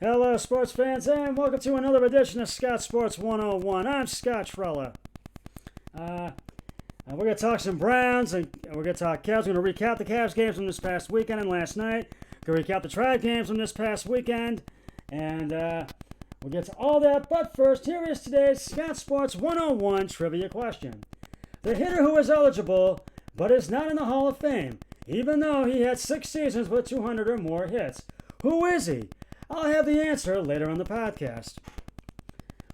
Hello, sports fans, and welcome to another edition of Scott Sports 101. I'm Scott Trella. We're going to talk some Browns, and we're going to talk Cavs. We're going to recap the Cavs games from this past weekend and last night. We're going to recap the Tribe games from this past weekend, and we'll get to all that. But first, here is today's Scott Sports 101 trivia question. The hitter who is eligible, but is not in the Hall of Fame, even though he had 6 seasons with 200 or more hits. Who is he? I'll have the answer later on the podcast.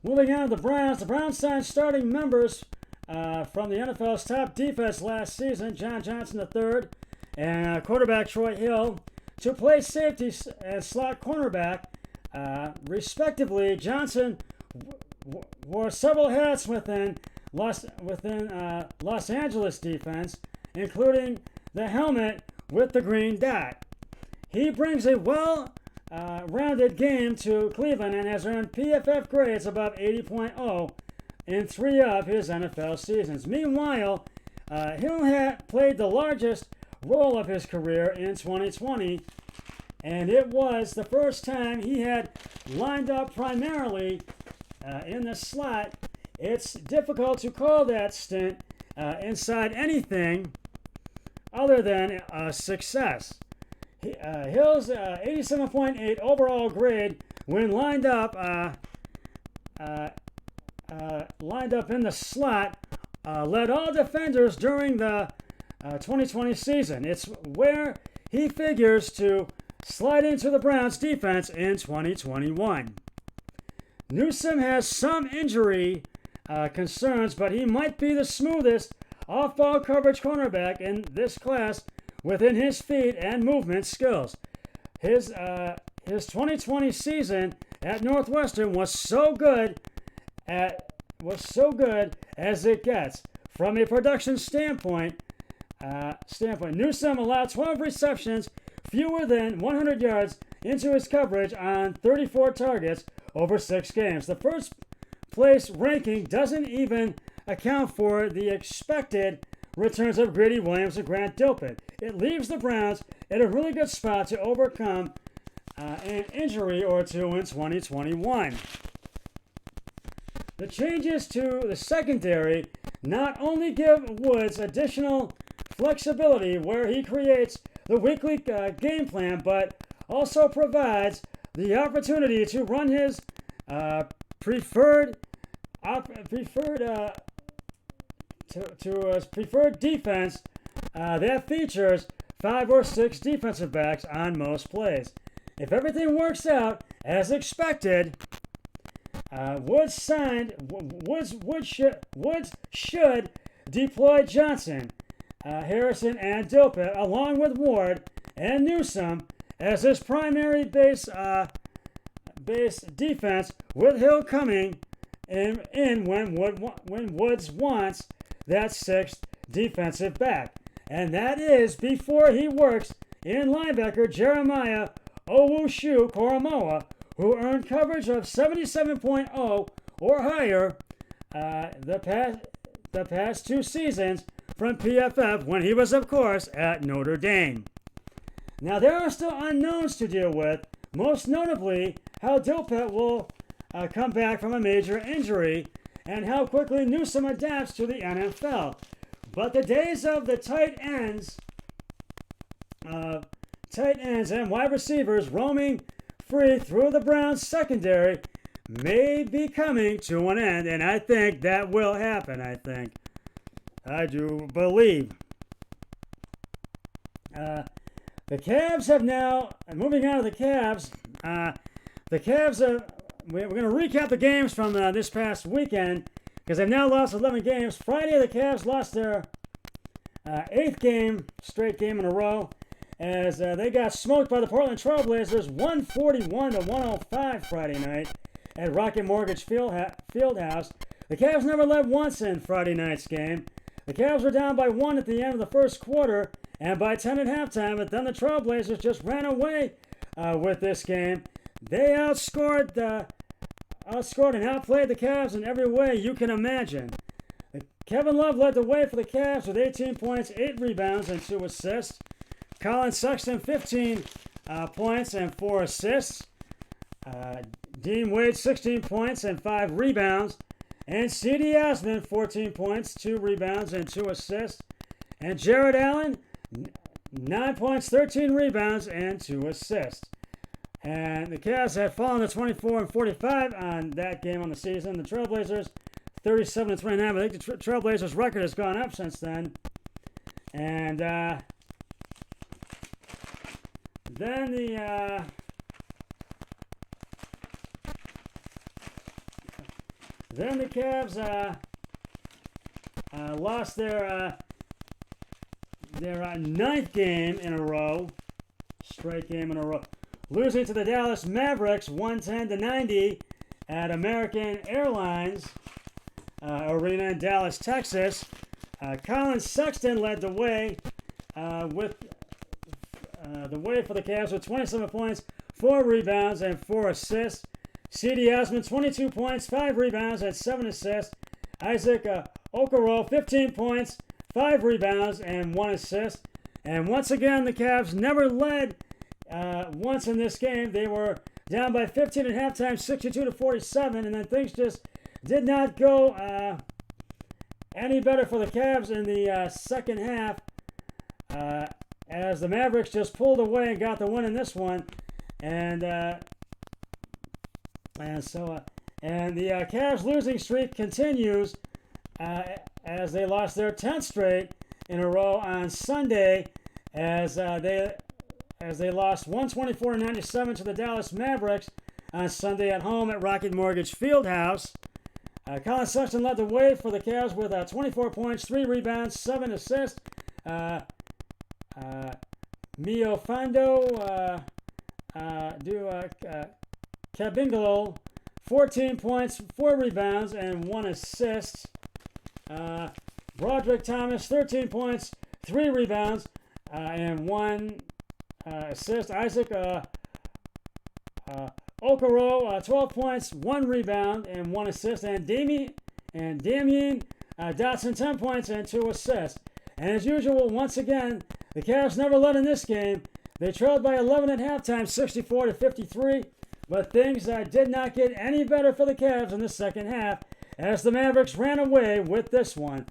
Moving on to the Browns signed starting members from the NFL's top defense last season, John Johnson III and quarterback Troy Hill, to play safety and slot cornerback, respectively. Johnson wore several hats within Los Angeles defense, including the helmet with the green dot. He brings a rounded game to Cleveland and has earned PFF grades above 80.0 in 3 of his NFL seasons. Meanwhile, Hill had played the largest role of his career in 2020, and it was the first time he had lined up primarily in the slot. It's difficult to call that stint inside anything other than a success. Hill's 87.8 overall grade when lined up in the slot led all defenders during the 2020 season. It's where he figures to slide into the Browns defense in 2021. Newsome has some injury concerns, but he might be the smoothest off-ball coverage cornerback in this class within his feet and movement skills. His 2020 season at Northwestern was so good as it gets. From a production standpoint, Newsome allowed 12 receptions, fewer than 100 yards into his coverage on 34 targets over 6 games. The first place ranking doesn't even account for the expected returns of Greedy Williams and Grant Delpit. It leaves the Browns at a really good spot to overcome an injury or two in 2021. The changes to the secondary not only give Woods additional flexibility where he creates the weekly game plan, but also provides the opportunity to run his preferred defense that features 5 or 6 defensive backs on most plays. If everything works out as expected, Woods should deploy Johnson, Harrison, and Delpit along with Ward and Newsome as his primary base defense, with Hill coming in when Woods wants that 6th defensive back. And that is before he works in linebacker Jeremiah Owusu-Koramoah, who earned coverage of 77.0 or higher the past 2 seasons from PFF when he was, of course, at Notre Dame. Now, there are still unknowns to deal with, most notably how Delpit will come back from a major injury and how quickly Newsome adapts to the NFL. But the days of the tight ends and wide receivers roaming free through the Browns secondary may be coming to an end, and I think that will happen. I do believe. The Cavs have now, moving on to the Cavs, we're going to recap the games from this past weekend, because they've now lost 11 games. Friday, the Cavs lost their 8th straight game in a row, as they got smoked by the Portland Trailblazers 141-105 Friday night at Rocket Mortgage Fieldhouse. The Cavs never led once in Friday night's game. The Cavs were down by 1 at the end of the first quarter and by 10 at halftime, but then the Trailblazers just ran away with this game. They outscored and outplayed the Cavs in every way you can imagine. Kevin Love led the way for the Cavs with 18 points, 8 rebounds, and 2 assists. Colin Sexton, 15 points and 4 assists. Dean Wade, 16 points and 5 rebounds. And C.D. Osman, 14 points, 2 rebounds, and 2 assists. And Jared Allen, 9 points, 13 rebounds, and 2 assists. And the Cavs had fallen to 24-45 on that game on the season. The Trailblazers, 37-29. I think the Trailblazers' record has gone up since then. And then the Cavs lost their 9th game in a row, straight game in a row, losing to the Dallas Mavericks 110-90 at American Airlines Arena in Dallas, Texas. Colin Sexton led the way for the Cavs with 27 points, 4 rebounds, and 4 assists. C.D. Osman, 22 points, 5 rebounds, and 7 assists. Isaac Okoro, 15 points, 5 rebounds, and 1 assist. And once again, the Cavs never led once in this game. They were down by 15 at halftime, 62-47, and then things just did not go any better for the Cavs in the second half as the Mavericks just pulled away and got the win in this one. And the Cavs losing streak continues as they lost their 10th straight in a row on Sunday as they lost 124-97 to the Dallas Mavericks on Sunday at home at Rocket Mortgage Fieldhouse. Colin Sexton led the way for the Cavs with 24 points, 3 rebounds, 7 assists. Mio Fando Kabingalo, 14 points, 4 rebounds, and 1 assist. Broderick Thomas, 13 points, 3 rebounds, and 1 assist. Isaac Okoro, 12 points, 1 rebound, and 1 assist. And Damian Dotson, 10 points and 2 assists. And as usual, once again, the Cavs never led in this game. They trailed by 11 at halftime, 64-53. But things did not get any better for the Cavs in the second half as the Mavericks ran away with this one.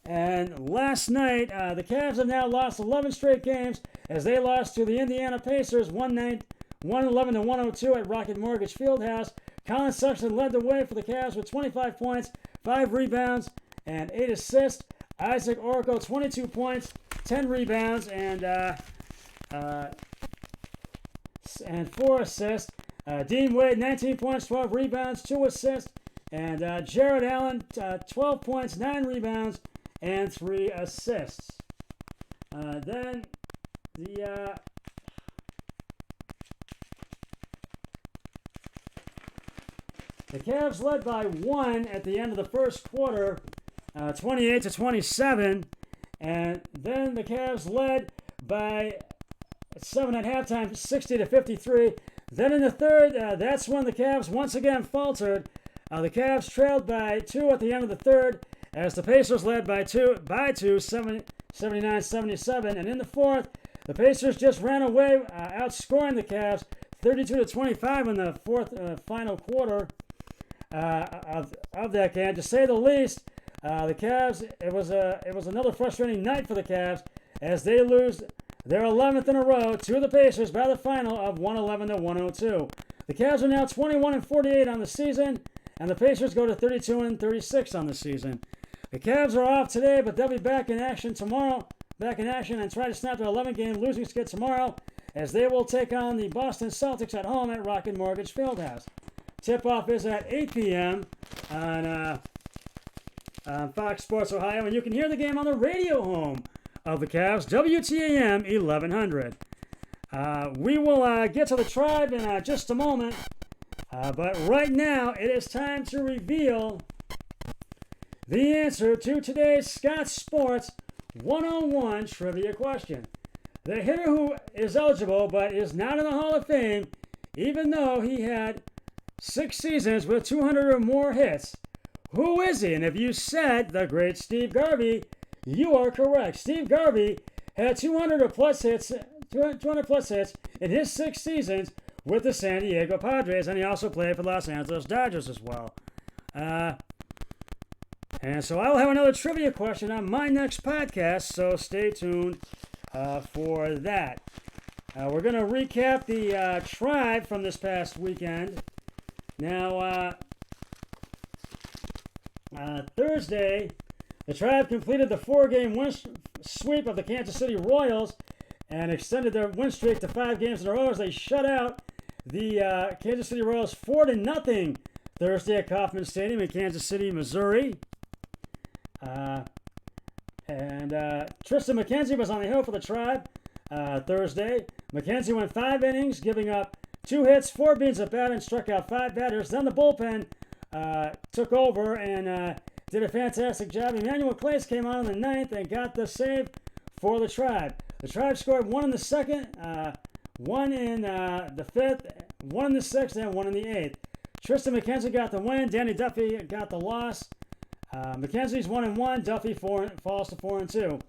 And last night, the Cavs have now lost 11 straight games as they lost to the Indiana Pacers 111-102 at Rocket Mortgage Fieldhouse. Colin Sexton led the way for the Cavs with 25 points, 5 rebounds, and 8 assists. Isaac Okoro, 22 points, 10 rebounds, and 4 assists. Dean Wade, 19 points, 12 rebounds, 2 assists. And Jared Allen, 12 points, 9 rebounds, and 3 assists. Then the Cavs led by 1 at the end of the first quarter, 28-27. And then the Cavs led by 7 at halftime, 60-53. Then in the third, that's when the Cavs once again faltered. The Cavs trailed by 2 at the end of the third as the Pacers led by 2, 79-77. And in the fourth, the Pacers just ran away, outscoring the Cavs 32-25 in the fourth final quarter of that game. To say the least, the Cavs, it was another frustrating night for the Cavs as they lose their 11th in a row to the Pacers by the final of 111-102. The Cavs are now 21-48 on the season, and the Pacers go to 32-36 on the season. The Cavs are off today, but they'll be back in action tomorrow. Back in action and try to snap their 11-game losing skid tomorrow as they will take on the Boston Celtics at home at Rocket Mortgage Fieldhouse. Tip-off is at 8 p.m. on Fox Sports Ohio, and you can hear the game on the radio home of the Cavs, WTAM 1100. We will get to the Tribe in just a moment, but right now it is time to reveal the answer to today's Scott Sports 101 trivia question. The hitter who is eligible but is not in the Hall of Fame, even though he had 6 seasons with 200 or more hits. Who is he? And if you said the great Steve Garvey, you are correct. Steve Garvey had 200 plus hits in his 6 seasons with the San Diego Padres, and he also played for Los Angeles Dodgers as well. And so I will have another trivia question on my next podcast, so stay tuned for that. We're going to recap the Tribe from this past weekend. Now, Thursday, the Tribe completed the 4-game win sweep of the Kansas City Royals and extended their win streak to 5 games in a row as they shut out the Kansas City Royals 4-0 Thursday at Kauffman Stadium in Kansas City, Missouri. Tristan McKenzie was on the hill for the Tribe Thursday. McKenzie went 5 innings, giving up 2 hits, 4 beans at bat, and struck out 5 batters. Then the bullpen took over and did a fantastic job. Emmanuel Clase came on in the 9th and got the save for the Tribe. The Tribe scored 1 in the 2nd, 1 in the 5th, 1 in the 6th, and 1 in the 8th. Tristan McKenzie got the win. Danny Duffy got the loss. McKenzie's 1-1. Duffy falls to 4-2.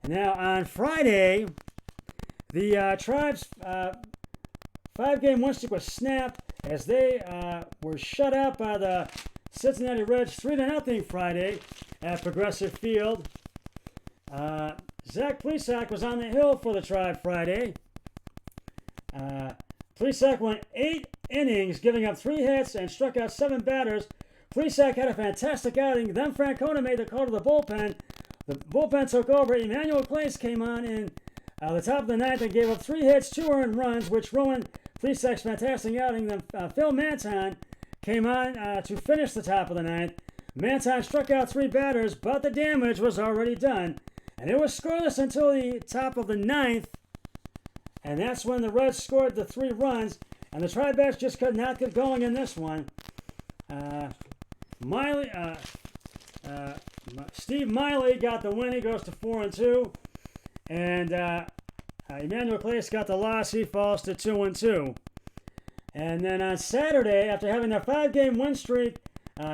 And now on Friday, the Tribe's 5-game win streak was snapped as they were shut out by the Cincinnati Reds 3-0 Friday at Progressive Field. Zach Plesac was on the hill for the Tribe Friday. Plesac went 8 innings, giving up 3 hits and struck out 7 batters. Plesac had a fantastic outing. Then Francona made the call to the bullpen. The bullpen took over. Emmanuel Clase came on in the top of the 9th and gave up 3 hits, 2 earned runs, which ruined Plesac's fantastic outing. Then Phil Manton came on to finish the top of the 9th. Manton struck out 3 batters, but the damage was already done. And it was scoreless until the top of the 9th. And that's when the Reds scored the 3 runs. And the Tri-Bats just could not get going in this one. Steve Miley got the win. He goes to 4-2. And Emmanuel Clase got the loss. He falls to 2-2. And then on Saturday, after having their 5-game win streak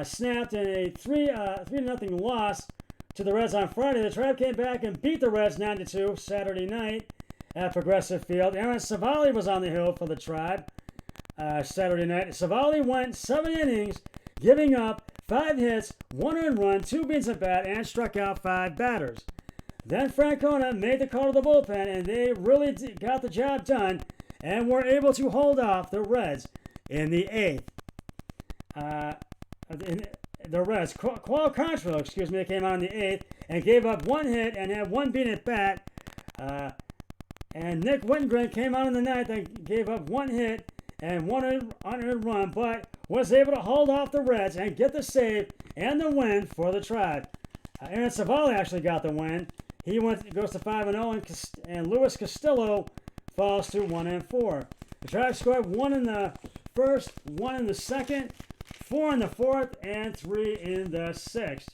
snapped in a 3-0 loss to the Reds on Friday, the Tribe came back and beat the Reds 9-2 Saturday night at Progressive Field. Aaron Civale was on the hill for the Tribe Saturday night. Civale went 7 innings, giving up 5 hits, 1 earned run, 2 beans at bat, and struck out 5 batters. Then Francona made the call to the bullpen, and they really got the job done and were able to hold off the Reds in the 8th. The Reds, Qual Contrail, they came on in the 8th and gave up 1 hit and had 1 bean at bat. And Nick Wittengren came on in the 9th and gave up 1 hit and 1 unearned run, but was able to hold off the Reds and get the save and the win for the Tribe. Aaron Civale actually got the win. He goes to 5-0, and Luis Castillo falls to 1-4. The Tribe scored 1 in the 1st, 1 in the 2nd, 4 in the 4th, and 3 in the 6th.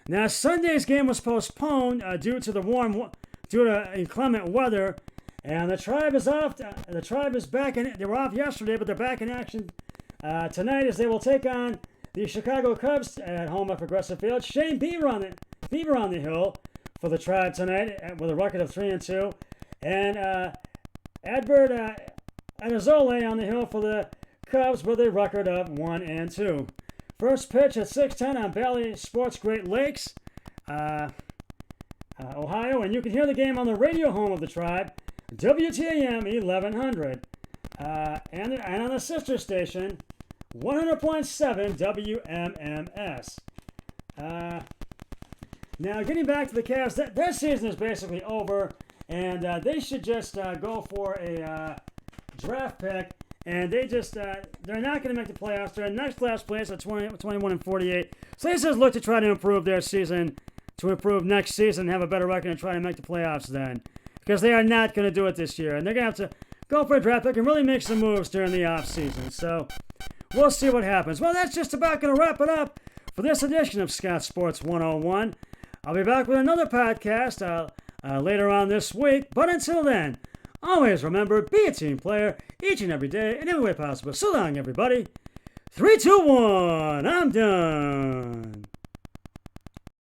Now Sunday's game was postponed due to inclement weather, and the Tribe is off. The Tribe is back in. They were off yesterday, but they're back in action tonight as they will take on the Chicago Cubs at home at Progressive Field. Shane Bieber on the hill for the Tribe tonight with a record of 3-2, and Adbert Adazole on the hill for the Cubs with a record of 1-2. First pitch at 6:10 on Bally Sports Great Lakes, Ohio, and you can hear the game on the radio home of the Tribe, WTAM 1100, and on the sister station, 100.7 WMMS. Now, getting back to the Cavs, their season is basically over, and they should just go for a draft pick, and they're not going to make the playoffs. They're in next last place at 21-48. So they just look to try to improve their season, to improve next season, have a better record, and try to make the playoffs then, because they are not going to do it this year, and they're going to have to go for a draft pick and really make some moves during the offseason. So we'll see what happens. Well, that's just about going to wrap it up for this edition of Scott Sports 101. I'll be back with another podcast later on this week. But until then, always remember, be a team player each and every day in every way possible. So long, everybody. 3, 2, 1. I'm done.